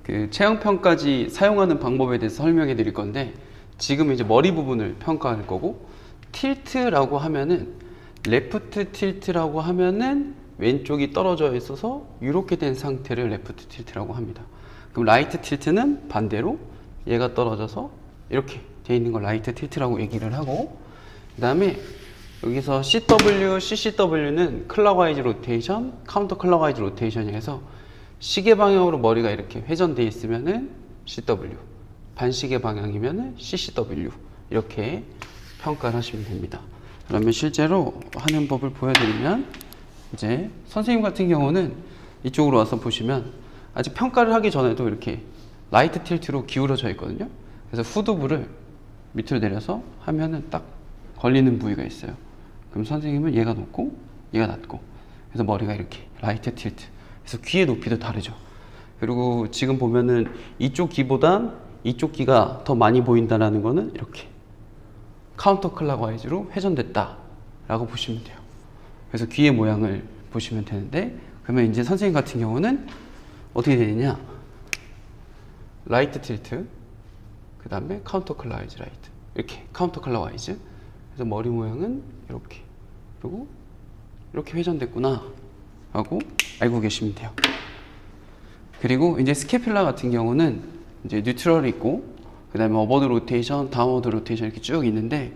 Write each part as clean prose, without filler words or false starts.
그 체형평까지 사용하는 방법에 대해서 설명해 드릴 건데, 지금 이제 머리 부분을 평가할 거고, 틸트라고 하면은, 레프트 틸트라고 하면은 왼쪽이 떨어져 있어서 이렇게 된 상태를 레프트 틸트라고 합니다. 그럼 라이트 틸트는 반대로 얘가 떨어져서 이렇게 돼 있는 걸 라이트 틸트라고 얘기를 하고, 그 다음에 여기서 CW, CCW는 클럭와이즈 로테이션, 카운터 클럭와이즈 로테이션이 해서 시계 방향으로 머리가 이렇게 회전되어 있으면은 CW, 반시계 방향이면은 CCW, 이렇게 평가를 하시면 됩니다. 그러면 실제로 하는 법을 보여드리면, 이제 선생님 같은 경우는 이쪽으로 와서 보시면 아직 평가를 하기 전에도 이렇게 라이트 틸트로 기울어져 있거든요. 그래서 후두부를 밑으로 내려서 하면은 딱 걸리는 부위가 있어요. 그럼 선생님은 얘가 높고 얘가 낮고, 그래서 머리가 이렇게 라이트 틸트, 그래서 귀의 높이도 다르죠. 그리고 지금 보면은 이쪽 귀보단 이쪽 귀가 더 많이 보인다는 거는 이렇게 카운터 클락와이즈로 회전됐다 라고 보시면 돼요. 그래서 귀의 모양을 보시면 되는데, 그러면 이제 선생님 같은 경우는 어떻게 되느냐, 라이트 틸트, 그 다음에 카운터 클락와이즈 라이트, 이렇게 카운터 클락와이즈, 그래서 머리 모양은 이렇게, 그리고 이렇게 회전됐구나 하고 알고 계시면 돼요. 그리고 이제 스캐퓰라 같은 경우는 이제 뉴트럴이 있고, 그 다음에 어버드 로테이션, 다운워드 로테이션 이렇게 쭉 있는데,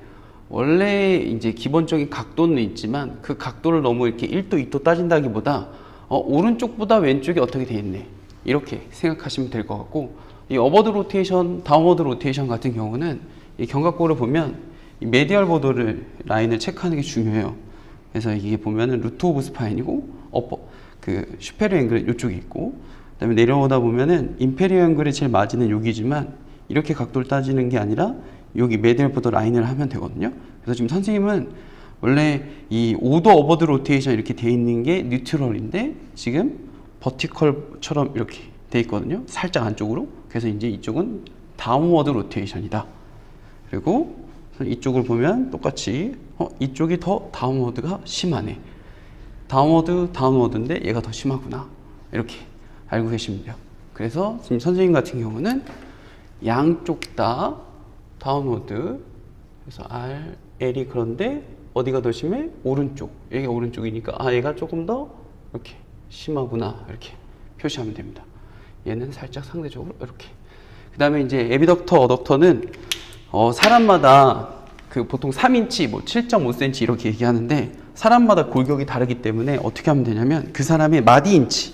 원래 이제 기본적인 각도는 있지만 그 각도를 너무 이렇게 1도, 2도 따진다기보다 오른쪽보다 왼쪽이 어떻게 돼 있네, 이렇게 생각하시면 될 것 같고, 이 어버드 로테이션, 다운워드 로테이션 같은 경우는 이 견갑골을 보면 이 메디얼 보더를 라인을 체크하는 게 중요해요. 그래서 이게 보면은 루트 오브 스파인이고, 그 슈페리어 앵글은 이쪽에 있고, 그 다음에 내려오다 보면은 인페리어 앵글이 제일 맞이는 여기지만 이렇게 각도를 따지는 게 아니라 여기 메디얼 보더 라인을 하면 되거든요. 그래서 지금 선생님은 원래 이 오더 어버드 로테이션 이렇게 돼 있는 게 뉴트럴인데 지금 버티컬처럼 이렇게 돼 있거든요. 살짝 안쪽으로. 그래서 이제 이쪽은 다운워드 로테이션이다. 그리고 이쪽을 보면 똑같이 이쪽이 더 다운워드가 심하네. 다운워드, 다운워드인데 얘가 더 심하구나. 이렇게 알고 계시면 돼요. 그래서 지금 선생님 같은 경우는 양쪽 다 다운워드, 그래서 R, L이, 그런데 어디가 더 심해? 오른쪽. 얘가 오른쪽이니까 얘가 조금 더 이렇게 심하구나, 이렇게 표시하면 됩니다. 얘는 살짝 상대적으로 이렇게. 그 다음에 이제 에비덕터, 어덕터는 사람마다 그 보통 3인치, 뭐 7.5cm 이렇게 얘기하는데, 사람마다 골격이 다르기 때문에 어떻게 하면 되냐면 그 사람의 마디 인치,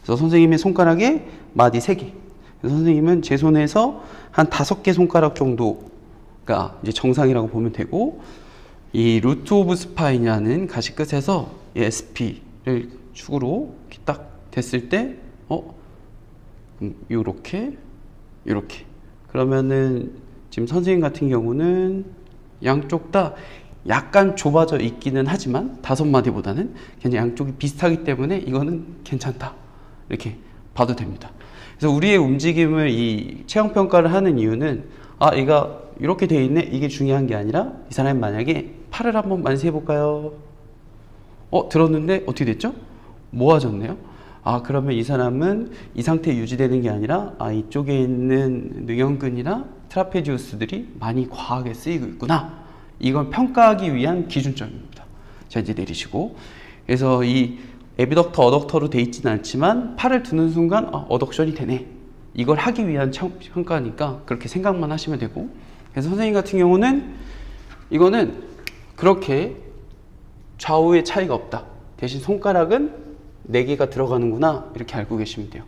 그래서 선생님의 손가락에 마디 3개, 그래서 선생님은 제 손에서 한 5개 손가락 정도가 이제 정상이라고 보면 되고, 이 루트 오브 스파인이라는 가시 끝에서 SP를 축으로 이렇게 딱 됐을 때 요렇게 그러면은 지금 선생님 같은 경우는 양쪽 다 약간 좁아져 있기는 하지만 5마디보다는 그냥 양쪽이 비슷하기 때문에 이거는 괜찮다, 이렇게 봐도 됩니다. 그래서 우리의 움직임을 이 체형평가를 하는 이유는 얘가 이렇게 돼 있네, 이게 중요한 게 아니라, 이 사람이 만약에 팔을 한번 만세해 볼까요? 들었는데 어떻게 됐죠? 모아졌네요. 그러면 이 사람은 이 상태 유지되는 게 아니라 이쪽에 있는 능형근이나 트라페지우스들이 많이 과하게 쓰이고 있구나, 이걸 평가하기 위한 기준점입니다. 자, 이제 내리시고, 그래서 이 에비덕터, 어덕터로 돼 있지는 않지만 팔을 드는 순간 어덕션이 되네, 이걸 하기 위한 평가니까 그렇게 생각만 하시면 되고, 그래서 선생님 같은 경우는 이거는 그렇게 좌우의 차이가 없다, 대신 손가락은 4개가 들어가는구나, 이렇게 알고 계시면 돼요.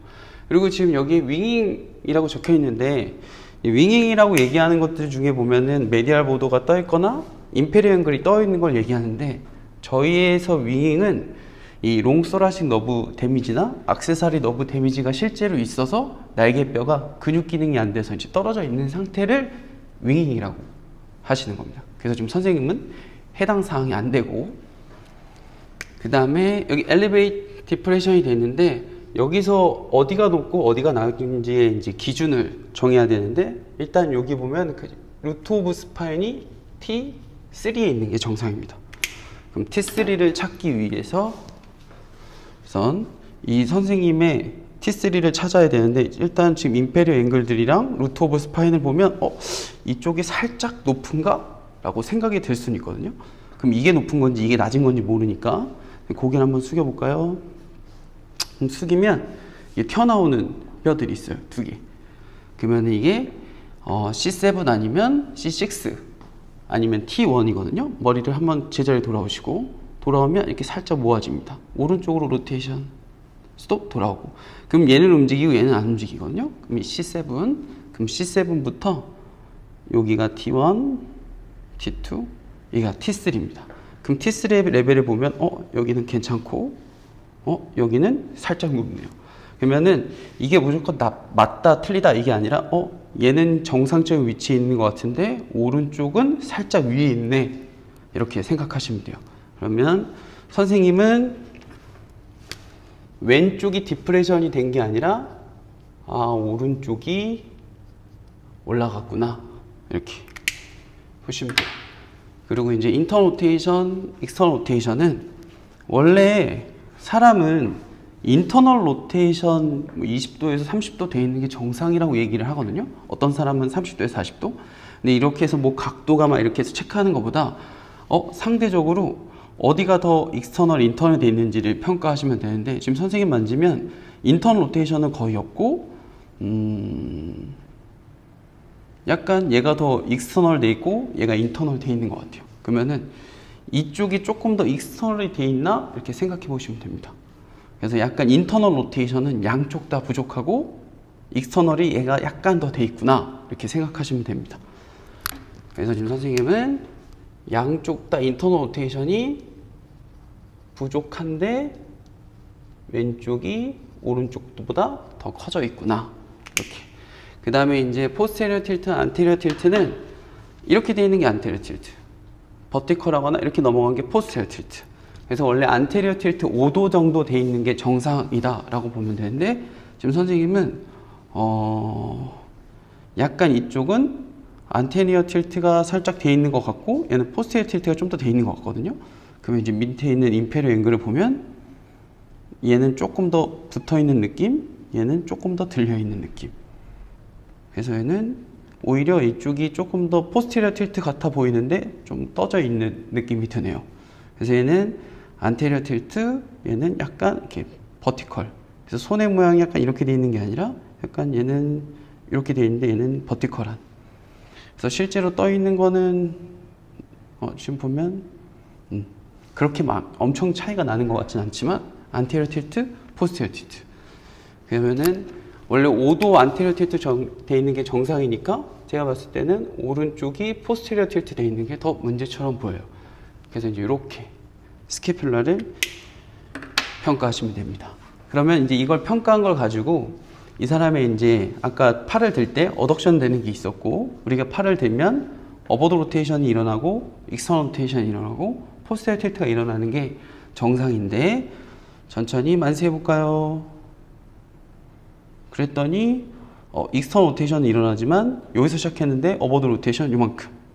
그리고 지금 여기 윙잉이라고 적혀 있는데, 이 윙잉이라고 얘기하는 것들 중에 보면은 메디알 보도가 떠 있거나 인페리어 앵글이 떠 있는 걸 얘기하는데, 저희에서 윙잉은 이 롱소라식 너브 데미지나 악세사리 너브 데미지가 실제로 있어서 날개뼈가 근육 기능이 안 돼서 이제 떨어져 있는 상태를 윙잉이라고 하시는 겁니다. 그래서 지금 선생님은 해당 사항이 안 되고, 그 다음에 여기 엘리베이트 디프레션이 되는데, 여기서 어디가 높고 어디가 낮은지의 이제 기준을 정해야 되는데, 일단 여기 보면 그 루트 오브 스파인이 T3에 있는 게 정상입니다. 그럼 T3를 찾기 위해서 우선 이 선생님의 T3를 찾아야 되는데 일단 지금 인페리어 앵글들이랑 루트 오브 스파인을 보면 이쪽이 살짝 높은가? 라고 생각이 들 수는 있거든요. 그럼 이게 높은 건지 이게 낮은 건지 모르니까 고개를 한번 숙여볼까요? 그럼 숙이면 이게 튀어나오는 뼈들이 있어요. 2개. 그러면 이게 C7 아니면 C6 아니면 T1이거든요. 머리를 한번 제자리에 돌아오시고 돌아오면 이렇게 살짝 모아집니다. 오른쪽으로 로테이션 스톱 돌아오고 그럼 얘는 움직이고 얘는 안 움직이거든요. 그럼 이 C7 그럼 C7부터 여기가 T1 T2 여기가 T3입니다. 그럼 T3 레벨을 보면 여기는 괜찮고 여기는 살짝 높네요. 그러면은 이게 무조건 맞다 틀리다 이게 아니라 얘는 정상적인 위치에 있는 것 같은데 오른쪽은 살짝 위에 있네 이렇게 생각하시면 돼요. 그러면 선생님은 왼쪽이 디프레션이 된 게 아니라 오른쪽이 올라갔구나 이렇게 보시면 돼요. 그리고 이제 인터널 로테이션, 익스터널 로테이션은 원래 사람은 인터널 로테이션 20도에서 30도 돼 있는 게 정상이라고 얘기를 하거든요. 어떤 사람은 30도에서 40도. 근데 이렇게 해서 뭐 각도가 막 이렇게 해서 체크하는 것보다 상대적으로 어디가 더 익스터널, 인터널 돼 있는지를 평가하시면 되는데 지금 선생님 만지면 인터널 로테이션은 거의 없고 약간 얘가 더 익스터널 돼 있고 얘가 인터널 돼 있는 것 같아요. 그러면은 이쪽이 조금 더 익스터널이 돼 있나 이렇게 생각해 보시면 됩니다. 그래서 약간 인터널 로테이션은 양쪽 다 부족하고 익스터널이 얘가 약간 더 돼 있구나 이렇게 생각하시면 됩니다. 그래서 지금 선생님은 양쪽 다 인터널 로테이션이 부족한데 왼쪽이 오른쪽보다 더 커져 있구나 이렇게. 그 다음에 이제 포스테리어 틸트, 안테리어 틸트는 이렇게 되어 있는 게 안테리어 틸트, 버티컬하거나 이렇게 넘어간 게 포스테리어 틸트. 그래서 원래 안테리어 틸트 5도 정도 돼 있는 게 정상이다 라고 보면 되는데 지금 선생님은 약간 이쪽은 안테리어 틸트가 살짝 돼 있는 것 같고 얘는 포스테리어 틸트가 좀 더 돼 있는 것 같거든요. 그러면 이제 밑에 있는 인페리어 앵글을 보면 얘는 조금 더 붙어 있는 느낌, 얘는 조금 더 들려 있는 느낌. 그래서 얘는 오히려 이쪽이 조금 더 포스테리어 틸트 같아 보이는데 좀 떠져 있는 느낌이 드네요. 그래서 얘는 안테리어 틸트, 얘는 약간 이렇게 버티컬. 그래서 손의 모양이 약간 이렇게 돼 있는 게 아니라 약간 얘는 이렇게 돼 있는데 얘는 버티컬한. 그래서 실제로 떠 있는 거는 지금 보면 그렇게 막 엄청 차이가 나는 것 같진 않지만 안테리어 틸트, 포스테리어 틸트. 그러면은 원래 5도 안테리어 틸트 돼 있는 게 정상이니까 제가 봤을 때는 오른쪽이 포스테리어 틸트 돼 있는 게 더 문제처럼 보여요. 그래서 이제 이렇게 스캐퓰라를 평가하시면 됩니다. 그러면 이제 이걸 평가한 걸 가지고 이 사람의 이제 아까 팔을 들 때 어덕션 되는 게 있었고 우리가 팔을 들면 어버드 로테이션이 일어나고 익스터널 로테이션이 일어나고 포스테리어 틸트가 일어나는 게 정상인데 천천히 만세해 볼까요? 그랬더니 익스터널 로테이션이 일어나지만 여기서 시작했는데 어버드 로테이션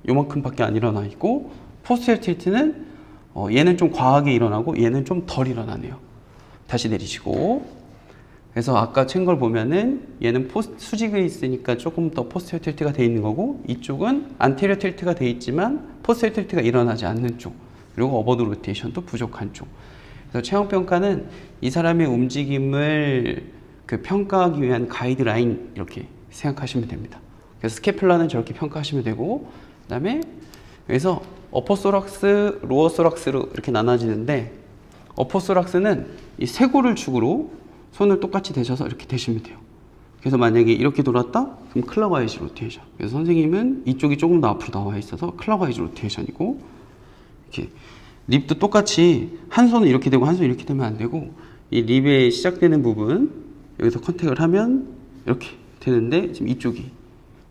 요만큼밖에 안 일어나 있고 포스테리어 틸트는 얘는 좀 과하게 일어나고 얘는 좀 덜 일어나네요. 다시 내리시고. 그래서 아까 챈 걸 보면은 얘는 수직에 있으니까 조금 더 포스테리어 틸트가 돼 있는 거고 이쪽은 안테리어 틸트가 돼 있지만 포스테리어 틸트가 일어나지 않는 쪽 그리고 어버드 로테이션도 부족한 쪽. 그래서 체형 평가는 이 사람의 움직임을 평가하기 위한 가이드라인 이렇게 생각하시면 됩니다. 그래서 스캐퓰라는 저렇게 평가하시면 되고 그다음에 그래서 어퍼소락스, 로어소락스로 이렇게 나눠지는데 어퍼소락스는 이 쇄골을 축으로 손을 똑같이 대셔서 이렇게 대시면 돼요. 그래서 만약에 이렇게 돌았다? 그럼 클럭와이즈 로테이션. 그래서 선생님은 이쪽이 조금 더 앞으로 나와 있어서 클럭와이즈 로테이션이고 이렇게 립도 똑같이 한 손은 이렇게 되고 한 손은 이렇게 되면 안 되고 이 립에 시작되는 부분 여기서 컨택을 하면 이렇게 되는데 지금 이쪽이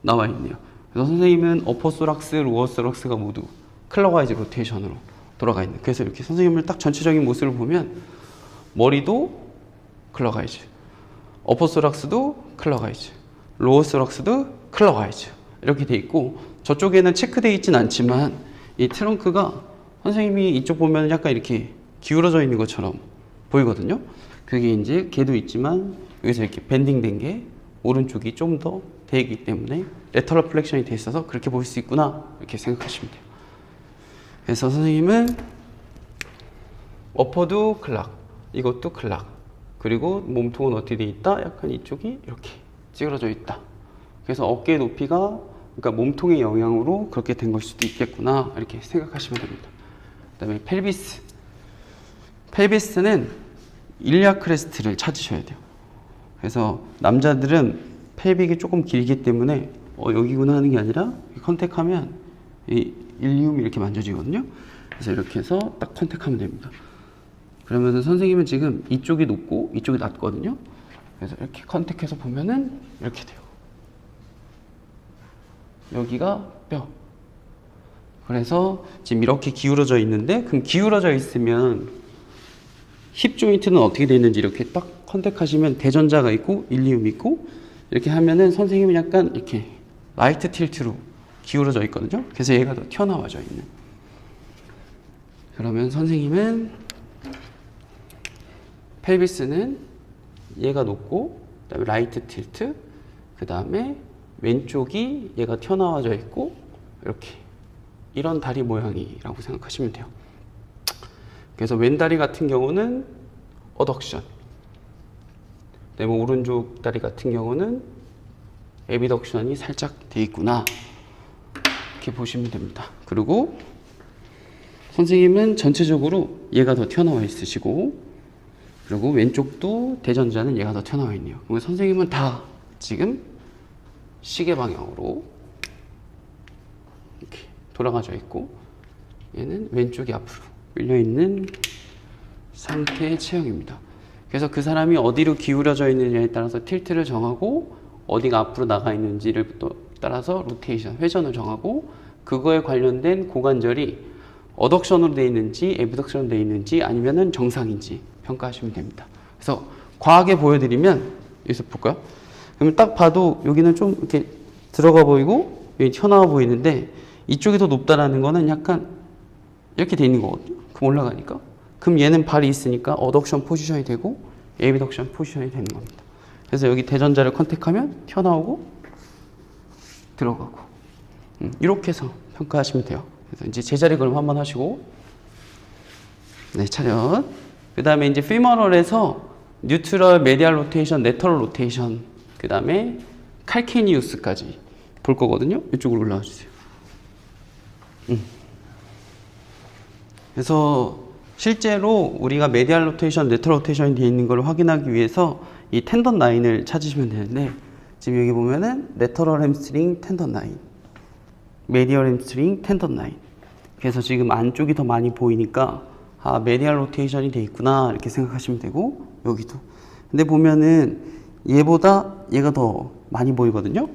나와 있네요. 그래서 선생님은 어퍼소락스, 로어소락스가 모두 클럭와이즈 로테이션으로 돌아가 있는. 그래서 이렇게 선생님을 딱 전체적인 모습을 보면 머리도 클럭와이즈, 어퍼소락스도 클럭와이즈, 로어소락스도 클럭와이즈 이렇게 돼 있고 저쪽에는 체크되어 있진 않지만 이 트렁크가 선생님이 이쪽 보면 약간 이렇게 기울어져 있는 것처럼 보이거든요. 그게 이제 걔도 있지만 여기서 이렇게 밴딩 된 게 오른쪽이 좀 더 되기 때문에 레터럴 플렉션이 돼 있어서 그렇게 보일 수 있구나 이렇게 생각하시면 돼요. 그래서 선생님은 어퍼도 클락, 이것도 클락, 그리고 몸통은 어떻게 돼 있다? 약간 이쪽이 이렇게 찌그러져 있다. 그래서 어깨 높이가 그러니까 몸통의 영향으로 그렇게 된 걸 수도 있겠구나 이렇게 생각하시면 됩니다. 그다음에 펠비스. 펠비스는 일리아 크레스트를 찾으셔야 돼요. 그래서 남자들은 펠빅이 조금 길기 때문에 여기구나 하는 게 아니라 컨택하면 이 일리움이 이렇게 만져지거든요. 그래서 이렇게 해서 딱 컨택하면 됩니다. 그러면 선생님은 지금 이쪽이 높고 이쪽이 낮거든요. 그래서 이렇게 컨택해서 보면은 이렇게 돼요. 여기가 뼈. 그래서 지금 이렇게 기울어져 있는데, 그럼 기울어져 있으면 힙 조인트는 어떻게 되어 있는지 이렇게 딱 컨택하시면 대전자가 있고 일리움이 있고 이렇게 하면은 선생님은 약간 이렇게 라이트 틸트로 기울어져 있거든요. 그래서 얘가 더 튀어나와져 있는. 그러면 선생님은 펠비스는 얘가 높고 그다음에 라이트 틸트, 그다음에 왼쪽이 얘가 튀어나와져 있고 이렇게 이런 다리 모양이라고 생각하시면 돼요. 그래서 왼다리 같은 경우는 어덕션, 그다음에 오른쪽 다리 같은 경우는 에비덕션이 살짝 돼 있구나 이렇게 보시면 됩니다. 그리고 선생님은 전체적으로 얘가 더 튀어나와 있으시고, 그리고 왼쪽도 대전자는 얘가 더 튀어나와 있네요. 그리고 선생님은 다 지금 시계 방향으로 이렇게 돌아가져 있고, 얘는 왼쪽이 앞으로 밀려 있는 상태의 체형입니다. 그래서 그 사람이 어디로 기울어져 있느냐에 따라서 틸트를 정하고, 어디가 앞으로 나가 있는지를 또 따라서 로테이션, 회전을 정하고, 그거에 관련된 고관절이 어덕션으로 되어 있는지 에비덕션으로 되어 있는지 아니면은 정상인지 평가하시면 됩니다. 그래서 과하게 보여드리면, 여기서 볼까요? 그러면 딱 봐도 여기는 좀 이렇게 들어가 보이고 여기 튀어나와 보이는데, 이쪽이 더 높다라는 거는 약간 이렇게 돼 있는 거거든요. 그럼 올라가니까. 그럼 얘는 발이 있으니까 어덕션 포지션이 되고 에비덕션 포지션이 되는 겁니다. 그래서 여기 대전자를 컨택하면 튀어나오고 들어가고, 이렇게 해서 평가하시면 돼요. 그래서 이제 제자리 걸음 한번 하시고, 네, 차렷. 그 다음에 이제 피머럴에서 뉴트럴, 메디알 로테이션, 레터럴 로테이션, 그 다음에 칼케니우스까지 볼 거거든요. 이쪽으로 올라와 주세요. 그래서 실제로 우리가 메디알 로테이션, 레터럴 로테이션이 되어 있는 걸 확인하기 위해서 이 텐던 라인을 찾으시면 되는데, 지금 여기 보면은 레터럴 햄스트링 텐던 라인, 메디얼 햄스트링 텐던 라인. 그래서 지금 안쪽이 더 많이 보이니까 아, 메디얼 로테이션이 돼 있구나 이렇게 생각하시면 되고, 여기도. 근데 보면은 얘보다 얘가 더 많이 보이거든요.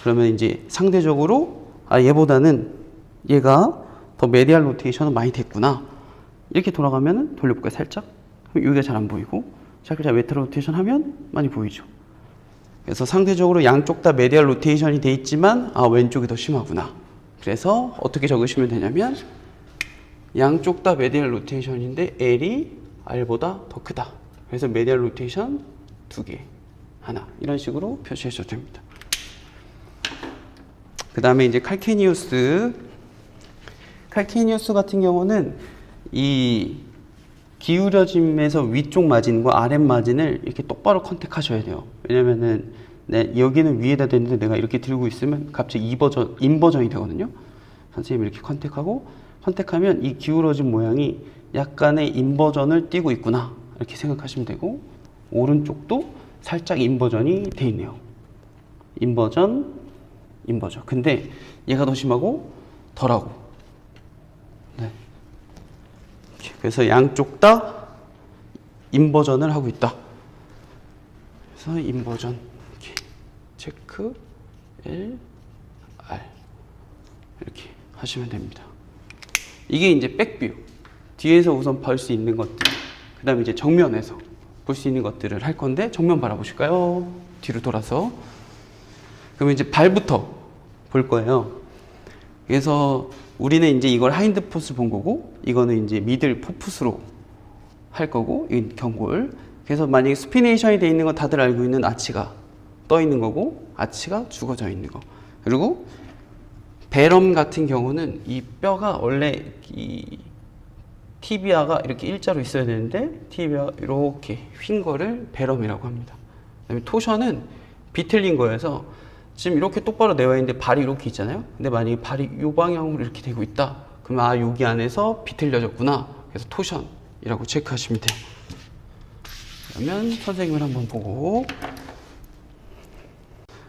그러면 이제 상대적으로 아, 얘보다는 얘가 더 메디얼 로테이션은 많이 됐구나. 이렇게 돌아가면은 돌려볼까요? 살짝. 그럼 여기가 잘 안 보이고, 살짝 레터럴 로테이션 하면 많이 보이죠. 그래서 상대적으로 양쪽 다 메디얼 로테이션이 돼 있지만 아, 왼쪽이 더 심하구나. 그래서 어떻게 적으시면 되냐면, 양쪽 다 메디얼 로테이션인데 L이 R보다 더 크다. 그래서 메디얼 로테이션 2개, 하나, 이런 식으로 표시하셔도 됩니다. 그 다음에 이제 칼케니우스 같은 경우는 이 기울어짐에서 위쪽 마진과 아랫 마진을 이렇게 똑바로 컨택하셔야 돼요. 왜냐면은 여기는 위에다 대는데 내가 이렇게 들고 있으면 갑자기 인버전이 되거든요. 선생님이 이렇게 컨택하면 이 기울어진 모양이 약간의 인버전을 띠고 있구나 이렇게 생각하시면 되고, 오른쪽도 살짝 인버전이 돼 있네요. 인버전. 근데 얘가 더 심하고 덜하고. 네. 그래서 양쪽 다 인버전을 하고 있다. 그래서 인버전 이렇게 체크 L, R 이렇게 하시면 됩니다. 이게 이제 백뷰, 뒤에서 우선 볼 수 있는 것들, 그 다음에 이제 정면에서 볼 수 있는 것들을 할 건데, 정면 바라보실까요? 뒤로 돌아서. 그러면 이제 발부터 볼 거예요. 그래서 우리는 이제 이걸 하인드 풋을 본 거고, 이거는 이제 미들 포풋으로 할 거고, 이 경골. 그래서 만약에 수피네이션이 되어 있는 거 다들 알고 있는 아치가 떠 있는 거고, 아치가 죽어져 있는 거. 그리고 베럼 같은 경우는 이 뼈가 원래 이 티비아가 이렇게 일자로 있어야 되는데 티비아가 이렇게 휜 거를 베럼이라고 합니다. 그다음에 토션은 비틀린 거여서 지금 이렇게 똑바로 내와 있는데 발이 이렇게 있잖아요. 근데 만약에 발이 이 방향으로 이렇게 되고 있다. 그럼 아, 여기 안에서 비틀려졌구나. 그래서 토션이라고 체크하시면 돼요. 그러면 선생님을 한번 보고,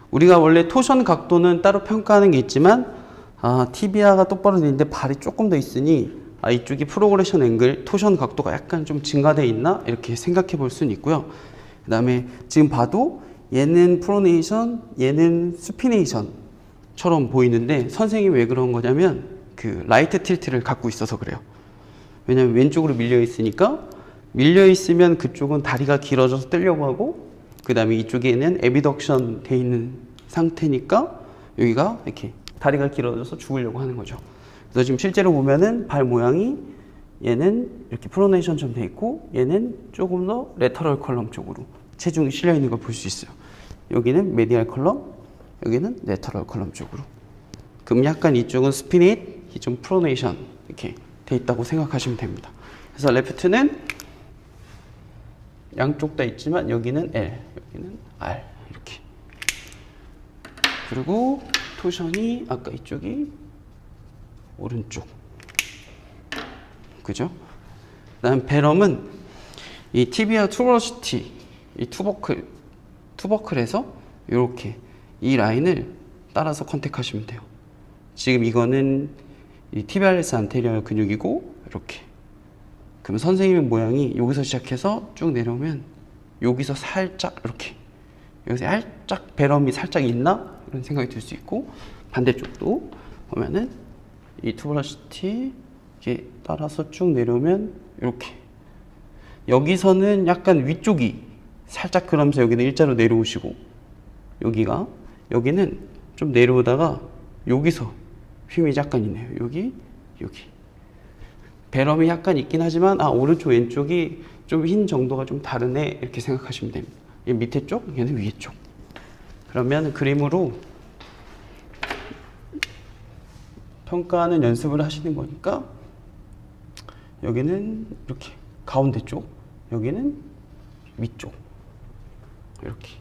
우리가 원래 토션 각도는 따로 평가하는 게 있지만 티비아가 똑바로 돼 있는데 발이 조금 더 있으니 이쪽이 프로그레션 앵글, 토션 각도가 약간 좀 증가되어 있나? 이렇게 생각해 볼 수는 있고요. 그 다음에 지금 봐도 얘는 프로네이션, 얘는 수피네이션처럼 보이는데 선생님이 왜 그런 거냐면 그 라이트 틸트를 갖고 있어서 그래요. 왜냐면 왼쪽으로 밀려 있으니까, 밀려 있으면 그쪽은 다리가 길어져서 뜨려고 하고, 그 다음에 이쪽에는 에비덕션 돼 있는 상태니까 여기가 이렇게 다리가 길어져서 죽으려고 하는 거죠. 그래서 지금 실제로 보면은 발 모양이 얘는 이렇게 프로네이션처럼 돼 있고, 얘는 조금 더 레터럴 컬럼 쪽으로 체중이 실려 있는 걸 볼 수 있어요. 여기는 메디알 컬럼, 여기는 레터럴 컬럼 쪽으로. 그럼 약간 이쪽은 스피닛, 이쪽 프로네이션 이렇게 돼 있다고 생각하시면 됩니다. 그래서 레프트는 양쪽 다 있지만 여기는 L, 여기는 R 이렇게. 그리고 토션이 아까 이쪽이 오른쪽, 그죠? 그다음 베럼은 이 티비아 투버러시티, 이 투버클에서 이렇게 이 라인을 따라서 컨택하시면 돼요. 지금 이거는 이 티비알레스 안테리어 근육이고 이렇게. 그럼 선생님의 모양이 여기서 시작해서 쭉 내려오면 여기서 살짝 이렇게, 여기서 살짝 베럼이 살짝 있나? 이런 생각이 들 수 있고, 반대쪽도 보면은 이 투버러시티 이렇게 따라서 쭉 내려오면 이렇게, 여기서는 약간 위쪽이 살짝 그러면서 여기는 일자로 내려오시고, 여기는 좀 내려오다가 여기서 힘이 약간 있네요. 여기 베럼이 약간 있긴 하지만 오른쪽 왼쪽이 좀 흰 정도가 좀 다르네, 이렇게 생각하시면 됩니다. 얘 밑에 쪽, 얘는 위에 쪽. 그러면 그림으로 평가하는 연습을 하시는 거니까, 여기는 이렇게 가운데 쪽, 여기는 위쪽, 이렇게.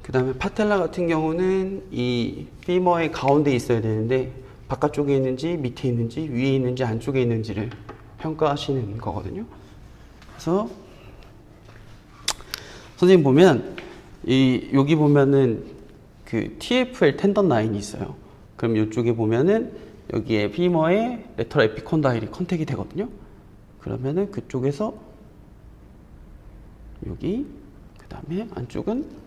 그 다음에 파텔라 같은 경우는 이 피머의 가운데 있어야 되는데 바깥쪽에 있는지 밑에 있는지 위에 있는지 안쪽에 있는지를 평가하시는 거거든요. 그래서 선생님 보면 여기 보면은 그 TFL 텐던 라인이 있어요. 그럼 이쪽에 보면은 여기에 피머의 레터럴 에피콘다일이 컨택이 되거든요. 그러면은 그쪽에서 여기, 그 다음에 안쪽은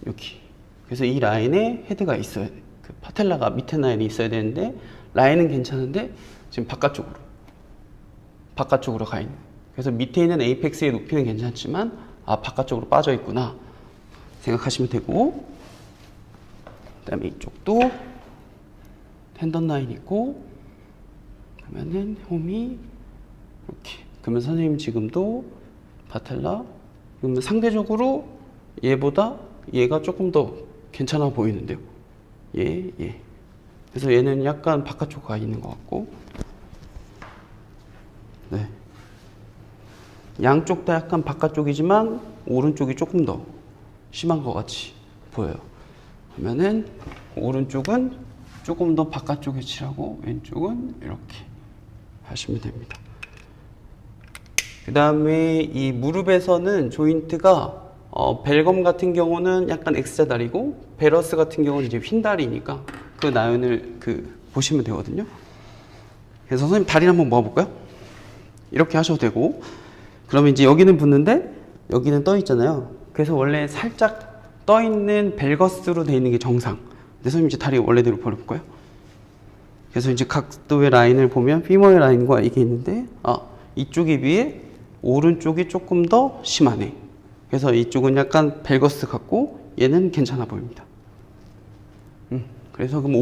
여기. 그래서 이 라인에 헤드가 있어야 돼. 그 파텔라가 밑에 라인이 있어야 되는데 라인은 괜찮은데 지금 바깥쪽으로 가 있는. 그래서 밑에 있는 에이펙스의 높이는 괜찮지만 바깥쪽으로 빠져 있구나 생각하시면 되고, 그다음에 이쪽도 텐던 라인 있고, 그러면은 홈이 이렇게. 그러면 선생님 지금도 파텔라, 그러면 상대적으로 얘보다 얘가 조금 더 괜찮아 보이는데요. 얘. 그래서 얘는 약간 바깥쪽 가 있는 것 같고, 네. 양쪽 다 약간 바깥쪽이지만 오른쪽이 조금 더 심한 것 같이 보여요. 그러면은 오른쪽은 조금 더 바깥쪽에 칠하고 왼쪽은 이렇게 하시면 됩니다. 그 다음에 이 무릎에서는 조인트가 벨검 같은 경우는 약간 X자 다리고, 베러스 같은 경우는 이제 휜 다리니까 그 라인을 보시면 되거든요. 그래서 선생님 다리를 한번 모아볼까요? 이렇게 하셔도 되고, 그러면 이제 여기는 붙는데 여기는 떠 있잖아요. 그래서 원래 살짝 떠 있는 벨거스로 되어 있는 게 정상. 근데 선생님 이제 다리 원래대로 벌려볼까요? 그래서 이제 각도의 라인을 보면 피머의 라인과 이게 있는데, 이쪽에 비해 오른쪽이 조금 더 심하네. 그래서 이쪽은 약간 벨거스 같고 얘는 괜찮아 보입니다. 그래서 그럼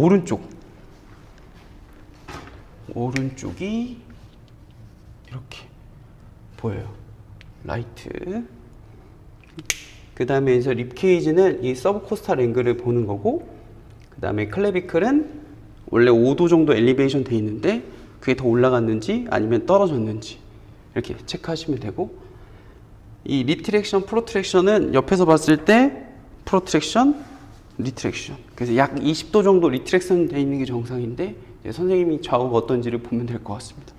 오른쪽이 이렇게 보여요. 라이트. 그 다음에 이제 립케이지는 이 서브코스탈 앵글을 보는 거고, 그 다음에 클레비클은 원래 5도 정도 엘리베이션 돼 있는데 그게 더 올라갔는지 아니면 떨어졌는지 이렇게 체크하시면 되고, 이 리트랙션, 프로트랙션은 옆에서 봤을 때 프로트랙션, 리트랙션. 그래서 약 20도 정도 리트랙션 돼 있는 게 정상인데, 이제 선생님이 좌우가 어떤지를 보면 될 것 같습니다.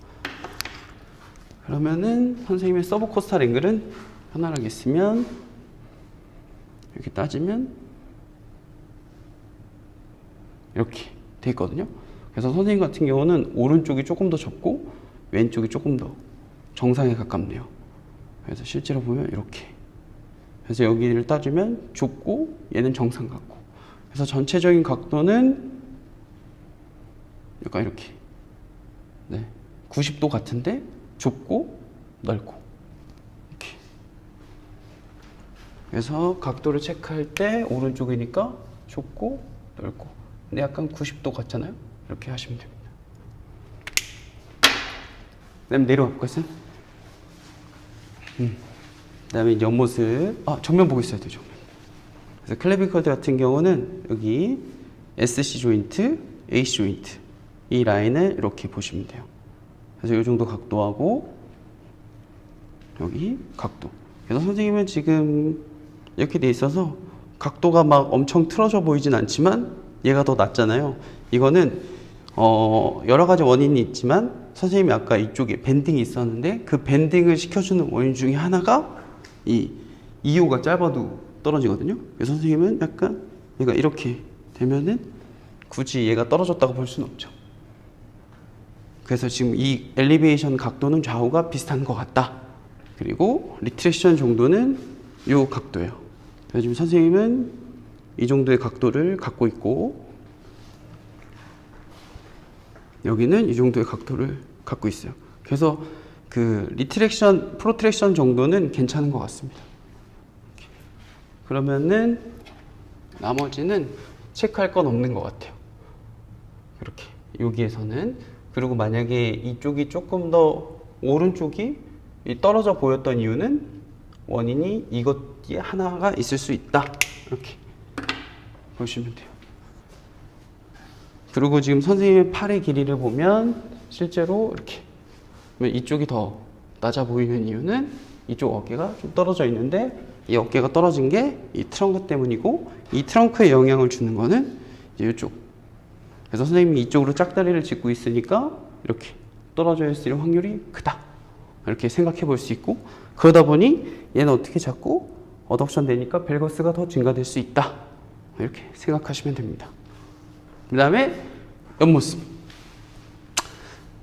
그러면은 선생님의 서브코스탈 앵글은 편안하게 쓰면 이렇게 따지면 이렇게 돼 있거든요. 그래서 선생님 같은 경우는 오른쪽이 조금 더 좁고 왼쪽이 조금 더 정상에 가깝네요. 그래서 실제로 보면 이렇게. 그래서 여기를 따지면 좁고 얘는 정상 같고. 그래서 전체적인 각도는 약간 이렇게. 네. 90도 같은데 좁고 넓고. 이렇게. 그래서 각도를 체크할 때 오른쪽이니까 좁고 넓고. 근데 약간 90도 같잖아요. 이렇게 하시면 됩니다. 그 다음에 내려가 볼까요? 그 다음에 이제 옆모습. 정면 보고 있어야 돼요, 정면. 그래서 클래비컬드 같은 경우는 여기 SC 조인트, AC 조인트. 이 라인을 이렇게 보시면 돼요. 그래서 이 정도 각도하고 여기 각도. 그래서 선생님은 지금 이렇게 돼 있어서 각도가 막 엄청 틀어져 보이진 않지만 얘가 더 낮잖아요. 이거는 여러 가지 원인이 있지만 선생님이 아까 이쪽에 밴딩이 있었는데 그 밴딩을 시켜주는 원인 중에 하나가 이 2호가 짧아도 떨어지거든요. 그래서 선생님은 약간 얘가 이렇게 되면은 굳이 얘가 떨어졌다고 볼 수는 없죠. 그래서 지금 이 엘리베이션 각도는 좌우가 비슷한 것 같다. 그리고 리트랙션 정도는 이 각도예요. 그래서 지금 선생님은 이 정도의 각도를 갖고 있고 여기는 이 정도의 각도를 갖고 있어요. 그래서 그 리트랙션, 프로트랙션 정도는 괜찮은 것 같습니다. 그러면은 나머지는 체크할 건 없는 것 같아요. 이렇게 여기에서는. 그리고 만약에 이쪽이 조금 더 오른쪽이 떨어져 보였던 이유는 원인이 이것이 하나가 있을 수 있다. 이렇게 보시면 돼요. 그리고 지금 선생님의 팔의 길이를 보면 실제로 이렇게 이쪽이 더 낮아 보이는 이유는 이쪽 어깨가 좀 떨어져 있는데 이 어깨가 떨어진 게 이 트렁크 때문이고 이 트렁크에 영향을 주는 거는 이제 이쪽. 그래서 선생님이 이쪽으로 짝다리를 짚고 있으니까 이렇게 떨어져 있을 확률이 크다. 이렇게 생각해 볼 수 있고, 그러다 보니 얘는 어떻게 자꾸 어덕션 되니까 벨거스가 더 증가될 수 있다. 이렇게 생각하시면 됩니다. 그 다음에 옆모습.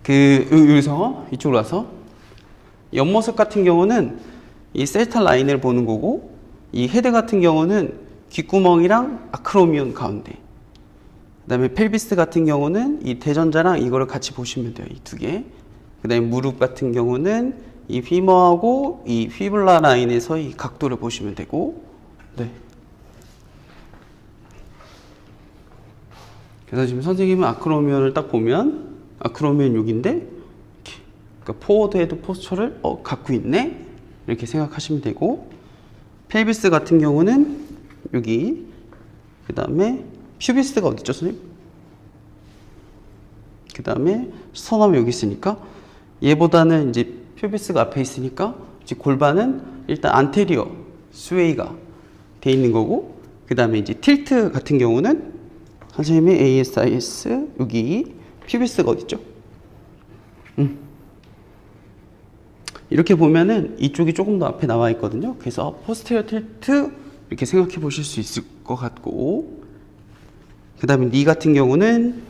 여기서 이쪽으로 와서 옆모습 같은 경우는 이 셀타 라인을 보는 거고, 이 헤드 같은 경우는 귓구멍이랑 아크로미온 가운데. 그 다음에 펠비스 같은 경우는 이 대전자랑 이거를 같이 보시면 돼요. 이 두 개. 그 다음에 무릎 같은 경우는 이 피머하고 이 피블라 라인에서 이 각도를 보시면 되고, 네. 그래서 지금 선생님은 아크로미온을 딱 보면 아크로미온 여기인데, 이렇게. 그러니까 포워드 헤드 포스처를 갖고 있네? 이렇게 생각하시면 되고, 펠비스 같은 경우는 여기, 그 다음에 퓨비스가 어디 있죠, 선생님? 그 다음에 스터넘이 여기 있으니까 얘보다는 이제 퓨비스가 앞에 있으니까 이제 골반은 일단 안테리어 스웨이가 돼 있는 거고, 그 다음에 이제 틸트 같은 경우는 선생님의 ASIS 여기 퓨비스가 어디 있죠? 이렇게 보면은 이쪽이 조금 더 앞에 나와 있거든요. 그래서 포스테리어 틸트 이렇게 생각해 보실 수 있을 것 같고, 그 다음에 니 같은 경우는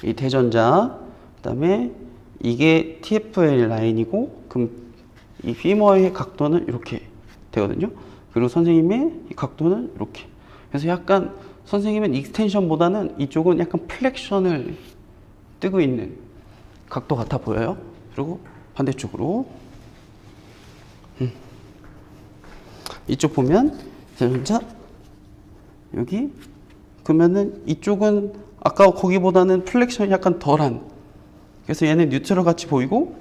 이 대전자, 그 다음에 이게 TFL 라인이고, 그럼 이 피머의 각도는 이렇게 되거든요. 그리고 선생님의 이 각도는 이렇게. 그래서 약간 선생님은 익스텐션보다는 이쪽은 약간 플렉션을 뜨고 있는 각도 같아 보여요. 그리고 반대쪽으로 이쪽 보면 대전자 여기 그러면은 이쪽은 아까 거기보다는 플렉션이 약간 덜한, 그래서 얘는 뉴트럴 같이 보이고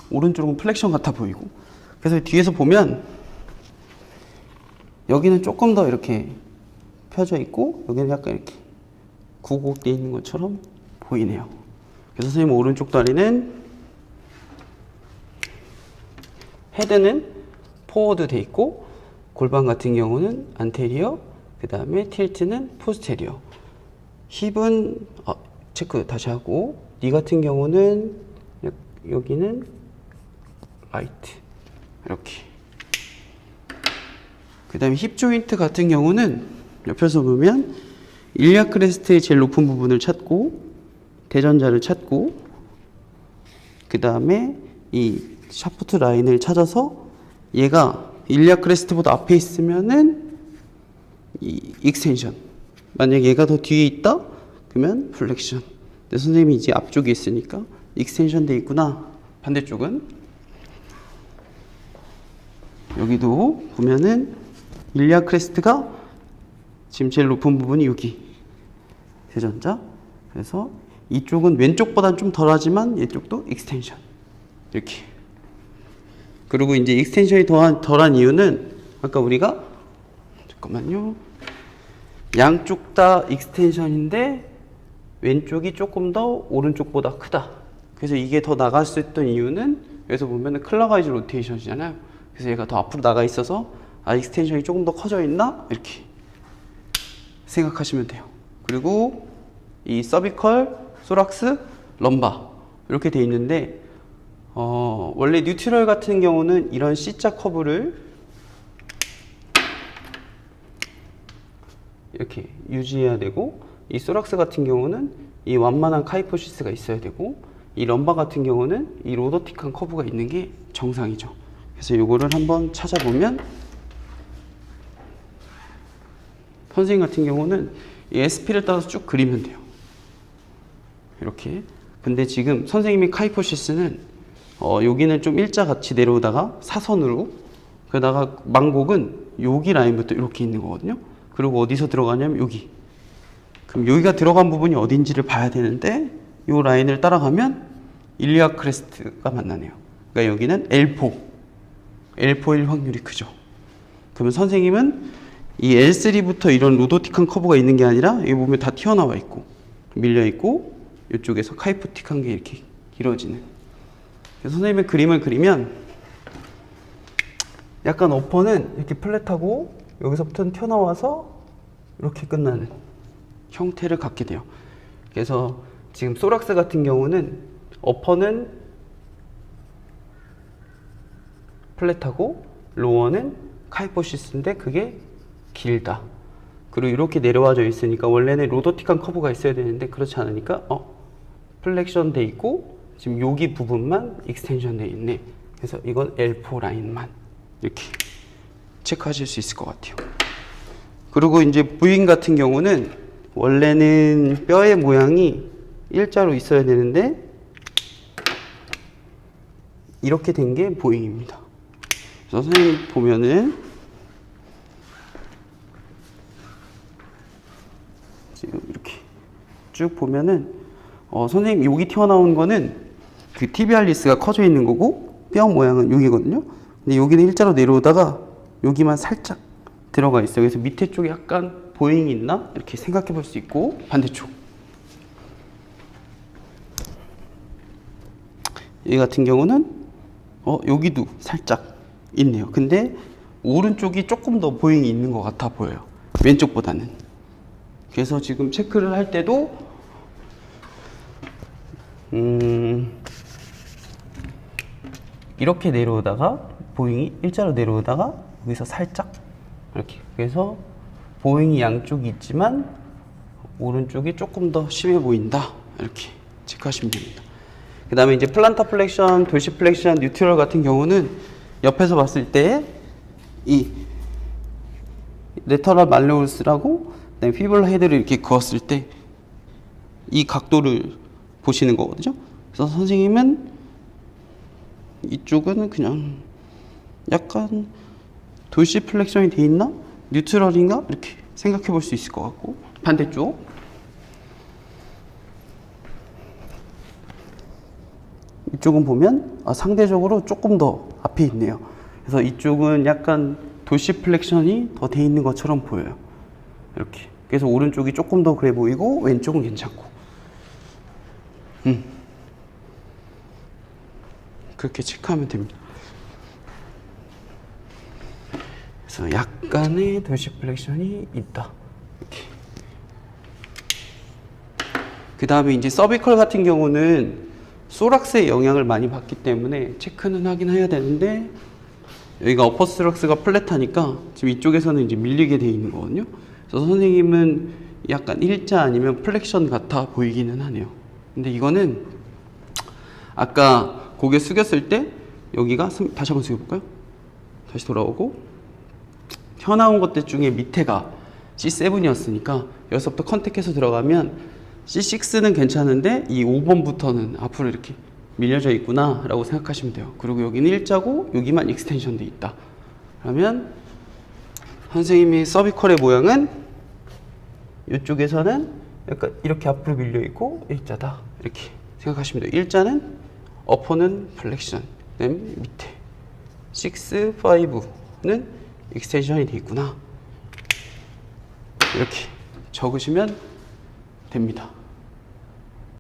오른쪽은 플렉션 같아 보이고. 그래서 뒤에서 보면 여기는 조금 더 이렇게 펴져 있고 여기는 약간 이렇게 구곡되어 있는 것처럼 보이네요. 그래서 선생님 오른쪽 다리는 헤드는 포워드 돼 있고 골반 같은 경우는 안테리어, 그 다음에 틸트는 포스테리어. 힙은 체크 다시 하고, 니 같은 경우는 여기는 라이트 이렇게. 그 다음에 힙 조인트 같은 경우는 옆에서 보면 일리아 크레스트의 제일 높은 부분을 찾고 대전자를 찾고 그 다음에 이 샤프트 라인을 찾아서 얘가 일리아 크레스트보다 앞에 있으면은 이 익스텐션, 만약 얘가 더 뒤에 있다 그러면 플렉션. 근데 선생님이 이제 앞쪽에 있으니까 익스텐션 돼 있구나. 반대쪽은 여기도 보면은 일리아 크레스트가 지금 제일 높은 부분이 여기 대전자. 그래서 이쪽은 왼쪽보다는 좀 덜하지만 이쪽도 익스텐션 이렇게. 그리고 이제 익스텐션이 덜한 이유는 아까 우리가 잠깐만요, 양쪽 다 익스텐션인데 왼쪽이 조금 더 오른쪽보다 크다. 그래서 이게 더 나갈 수 있던 이유는 여기서 보면은 클락와이즈 로테이션이잖아요. 그래서 얘가 더 앞으로 나가 있어서 익스텐션이 조금 더 커져 있나 이렇게 생각하시면 돼요. 그리고 이 서비컬, 소락스, 럼바 이렇게 돼 있는데 원래 뉴트럴 같은 경우는 이런 C자 커브를 이렇게 유지해야 되고, 이 소락스 같은 경우는 이 완만한 카이포시스가 있어야 되고, 이 럼바 같은 경우는 이 로더틱한 커브가 있는 게 정상이죠. 그래서 요거를 한번 찾아보면 선생님 같은 경우는 이 SP를 따라서 쭉 그리면 돼요. 이렇게. 근데 지금 선생님이 카이포시스는 여기는 좀 일자같이 내려오다가 사선으로, 그러다가 망곡은 여기 라인부터 이렇게 있는 거거든요. 그리고 어디서 들어가냐면 여기. 그럼 여기가 들어간 부분이 어딘지를 봐야 되는데 이 라인을 따라가면 일리아 크레스트가 만나네요. 그러니까 여기는 L4일 확률이 크죠. 그러면 선생님은 이 L3부터 이런 로도틱한 커브가 있는 게 아니라 여기 보면 다 튀어나와 있고 밀려 있고 이쪽에서 카이포틱한 게 이렇게 길어지는. 그래서 선생님의 그림을 그리면 약간 어퍼는 이렇게 플랫하고 여기서부터는 튀어나와서 이렇게 끝나는 형태를 갖게 돼요. 그래서 지금 소락스 같은 경우는 어퍼는 플랫하고 로어는 카이포시스인데 그게 길다. 그리고 이렇게 내려와져 있으니까 원래는 로도틱한 커브가 있어야 되는데 그렇지 않으니까 플렉션 돼 있고 지금 여기 부분만 익스텐션 돼 있네. 그래서 이건 L4 라인만 이렇게 체크하실 수 있을 것 같아요. 그리고 이제 부인 같은 경우는 원래는 뼈의 모양이 일자로 있어야 되는데 이렇게 된 게 보잉입니다. 그래서 선생님 보면은 지금 이렇게 쭉 보면은 선생님 여기 튀어나온 거는 그 티비알리스가 커져 있는 거고 뼈 모양은 여기거든요. 근데 여기는 일자로 내려오다가 여기만 살짝 들어가 있어요. 그래서 밑에 쪽에 약간 보잉이 있나 이렇게 생각해 볼 수 있고, 반대쪽 이 같은 경우는 여기도 살짝 있네요. 근데 오른쪽이 조금 더 보잉이 있는 것 같아 보여요, 왼쪽보다는. 그래서 지금 체크를 할 때도 이렇게 내려오다가 보잉이 일자로 내려오다가 여기서 살짝 이렇게. 그래서 보잉이 양쪽이 있지만 오른쪽이 조금 더 심해 보인다 이렇게 체크하시면 됩니다. 그 다음에 이제 플란타 플렉션, 돌시 플렉션, 뉴트럴 같은 경우는 옆에서 봤을 때 이 레터럴 말레우스라고 그다음에 피블라 헤드를 이렇게 그었을 때 이 각도를 보시는 거거든요. 그래서 선생님은 이쪽은 그냥 약간 돌시 플렉션이 돼 있나? 뉴트럴인가? 이렇게 생각해 볼 수 있을 것 같고, 반대쪽 이쪽은 보면 상대적으로 조금 더 앞에 있네요. 그래서 이쪽은 약간 도시플렉션이 더 돼 있는 것처럼 보여요. 이렇게. 그래서 오른쪽이 조금 더 그래 보이고 왼쪽은 괜찮고. 그렇게 체크하면 됩니다. 그래서 약간의 도시플렉션이 있다. 이렇게. 그 다음에 이제 서비컬 같은 경우는 소락스의 영향을 많이 받기 때문에 체크는 하긴 해야 되는데, 여기가 어퍼스락스가 플랫하니까 지금 이쪽에서는 이제 밀리게 돼 있는 거거든요. 그래서 선생님은 약간 일자 아니면 플렉션 같아 보이기는 하네요. 근데 이거는 아까 고개 숙였을 때 여기가 다시 한번 숙여볼까요? 다시 돌아오고 튀어나온 것들 중에 밑에가 C7이었으니까 여기서부터 컨택해서 들어가면 C6는 괜찮은데 이 5번부터는 앞으로 이렇게 밀려져 있구나 라고 생각하시면 돼요. 그리고 여기는 일자고 여기만 익스텐션 돼 있다. 그러면 선생님의 서비컬의 모양은 이쪽에서는 약간 이렇게 앞으로 밀려 있고 일자다 이렇게 생각하시면 돼요. 일자는 어퍼는 플렉션, 그다음에 밑에 6, 5는 익스텐션이 돼 있구나 이렇게 적으시면 됩니다.